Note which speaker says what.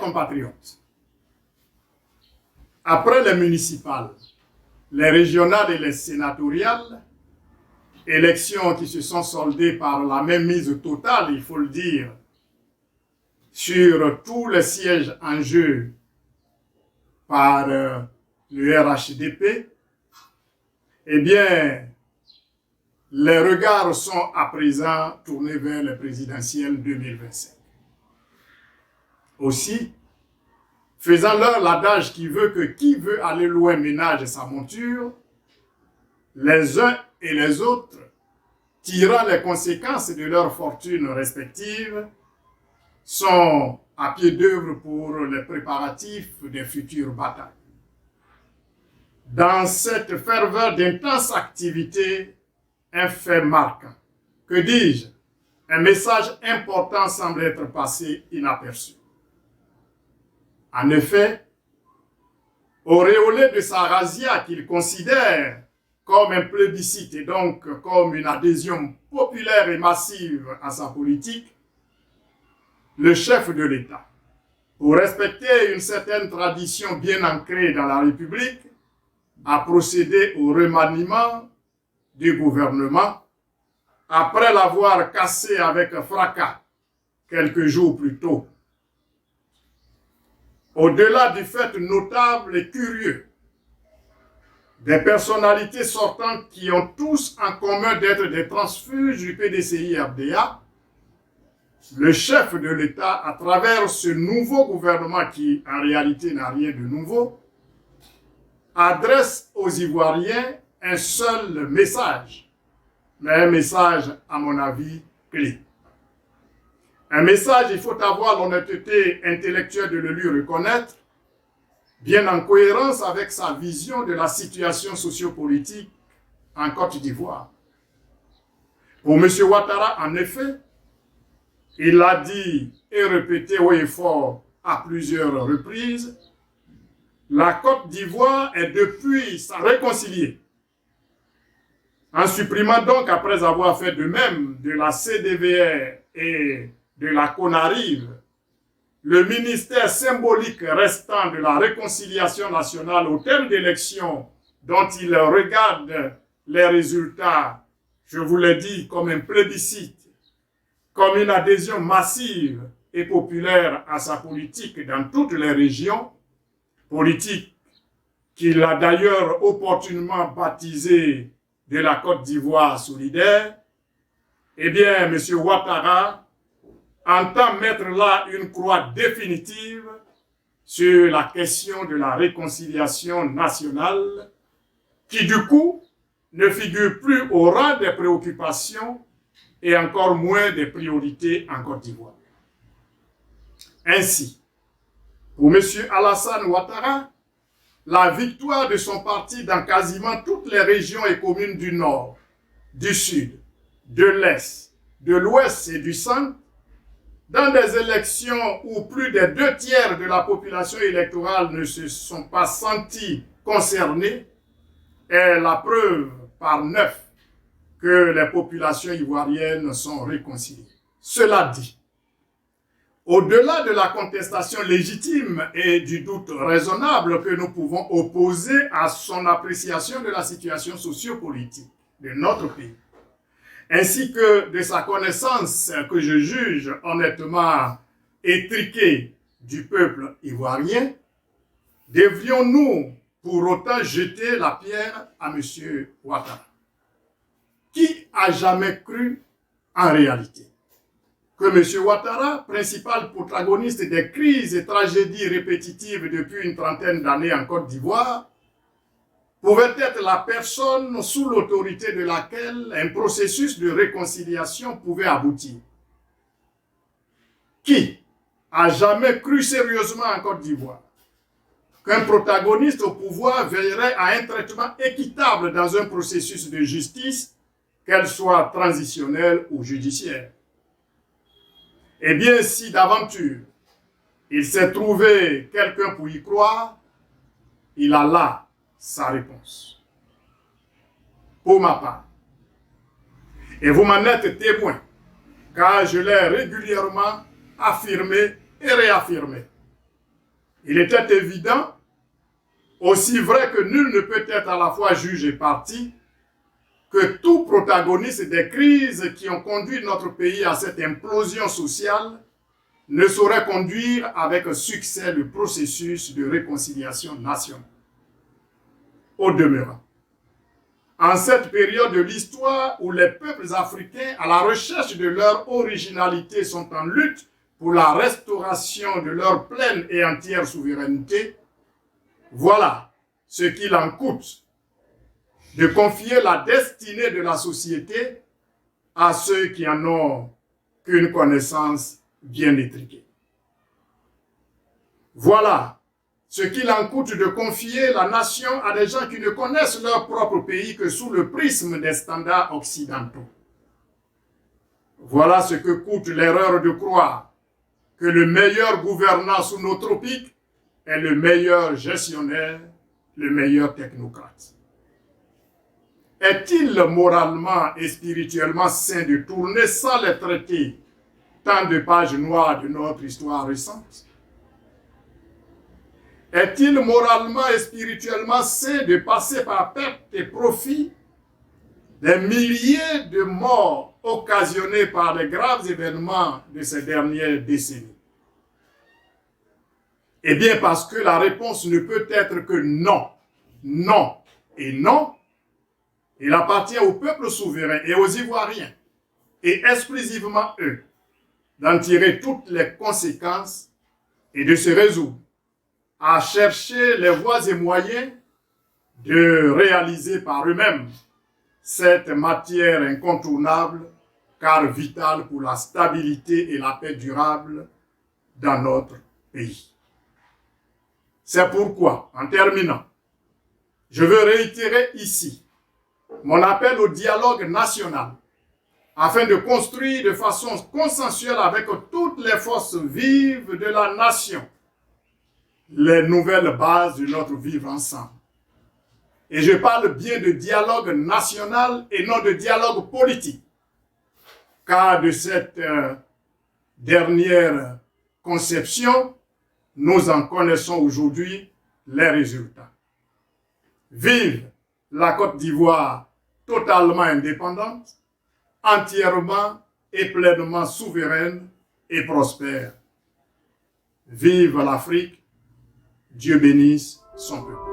Speaker 1: compatriotes, après les municipales, les régionales et les sénatoriales, élections qui se sont soldées par la même mise totale, il faut le dire, sur tous les sièges en jeu par le RHDP, eh bien, les regards sont à présent tournés vers les présidentielles 2025. Aussi, faisant-leur l'adage qui veut que qui veut aller loin ménage sa monture, les uns et les autres, tirant les conséquences de leurs fortunes respectives, sont à pied d'œuvre pour les préparatifs des futures batailles. Dans cette ferveur d'intense activité, un fait marquant, que dis-je, un message important semble être passé inaperçu. En effet, auréolé de sa razzia qu'il considère comme un plébiscite et donc comme une adhésion populaire et massive à sa politique, le chef de l'État, pour respecter une certaine tradition bien ancrée dans la République, a procédé au remaniement du gouvernement après l'avoir cassé avec fracas quelques jours plus tôt. Au-delà du fait notable et curieux des personnalités sortantes qui ont tous en commun d'être des transfuges du PDCI-RDA, le chef de l'État, à travers ce nouveau gouvernement qui, en réalité, n'a rien de nouveau, adresse aux Ivoiriens un seul message, mais un message, à mon avis, clé. Un message, il faut avoir l'honnêteté intellectuelle de le lui reconnaître, bien en cohérence avec sa vision de la situation sociopolitique en Côte d'Ivoire. Pour M. Ouattara, en effet, il l'a dit et répété haut et fort à plusieurs reprises, la Côte d'Ivoire est depuis réconciliée. En supprimant donc, après avoir fait de même de la CDVR et de la CONARIV, le ministère symbolique restant de la réconciliation nationale au terme d'élections dont il regarde les résultats, je vous l'ai dit, comme un plébiscite, comme une adhésion massive et populaire à sa politique dans toutes les régions, politique qu'il a d'ailleurs opportunément baptisée de la Côte d'Ivoire solidaire, eh bien, M. Ouattara entend mettre là une croix définitive sur la question de la réconciliation nationale, qui du coup ne figure plus au rang des préoccupations et encore moins des priorités en Côte d'Ivoire. Ainsi, pour M. Alassane Ouattara, la victoire de son parti dans quasiment toutes les régions et communes du Nord, du Sud, de l'Est, de l'Ouest et du Centre, dans des élections où plus des 2/3 de la population électorale ne se sont pas sentis concernés, est la preuve par 9 que les populations ivoiriennes sont réconciliées. Cela dit, au-delà de la contestation légitime et du doute raisonnable que nous pouvons opposer à son appréciation de la situation sociopolitique de notre pays, ainsi que de sa connaissance que je juge honnêtement étriquée du peuple ivoirien, devrions-nous pour autant jeter la pierre à M. Ouattara? Qui a jamais cru en réalité que M. Ouattara, principal protagoniste des crises et tragédies répétitives depuis une trentaine d'années en Côte d'Ivoire, pouvait être la personne sous l'autorité de laquelle un processus de réconciliation pouvait aboutir? Qui a jamais cru sérieusement en Côte d'Ivoire qu'un protagoniste au pouvoir veillerait à un traitement équitable dans un processus de justice, qu'elle soit transitionnelle ou judiciaire? Eh bien, si d'aventure il s'est trouvé quelqu'un pour y croire, il a là sa réponse. Pour ma part, et vous m'en êtes témoin, car je l'ai régulièrement affirmé et réaffirmé, Il était évident, aussi vrai que nul ne peut être à la fois juge et partie, que tout protagoniste des crises qui ont conduit notre pays à cette implosion sociale ne saurait conduire avec succès le processus de réconciliation nationale. Au demeurant, en cette période de l'histoire où les peuples africains, à la recherche de leur originalité, sont en lutte pour la restauration de leur pleine et entière souveraineté, voilà ce qu'il en coûte de confier la destinée de la société à ceux qui en ont qu'une connaissance bien étriquée. Voilà ce qu'il en coûte de confier la nation à des gens qui ne connaissent leur propre pays que sous le prisme des standards occidentaux. Voilà ce que coûte l'erreur de croire que le meilleur gouvernant sous nos tropiques est le meilleur gestionnaire, le meilleur technocrate. Est-il moralement et spirituellement sain de tourner sans les traiter tant de pages noires de notre histoire récente? Est-il moralement et spirituellement sain de passer par perte et profit des milliers de morts occasionnés par les graves événements de ces dernières décennies? Eh bien, parce que la réponse ne peut être que non, non et non. Il appartient au peuple souverain et aux Ivoiriens, et exclusivement eux, d'en tirer toutes les conséquences et de se résoudre à chercher les voies et moyens de réaliser par eux-mêmes cette matière incontournable, car vitale pour la stabilité et la paix durable dans notre pays. C'est pourquoi, en terminant, je veux réitérer ici mon appel au dialogue national afin de construire de façon consensuelle avec toutes les forces vives de la nation les nouvelles bases de notre vivre ensemble. Et je parle bien de dialogue national et non de dialogue politique, car de cette dernière conception, nous en connaissons aujourd'hui les résultats. Vive la Côte d'Ivoire totalement indépendante, entièrement et pleinement souveraine et prospère. Vive l'Afrique, Dieu bénisse son peuple.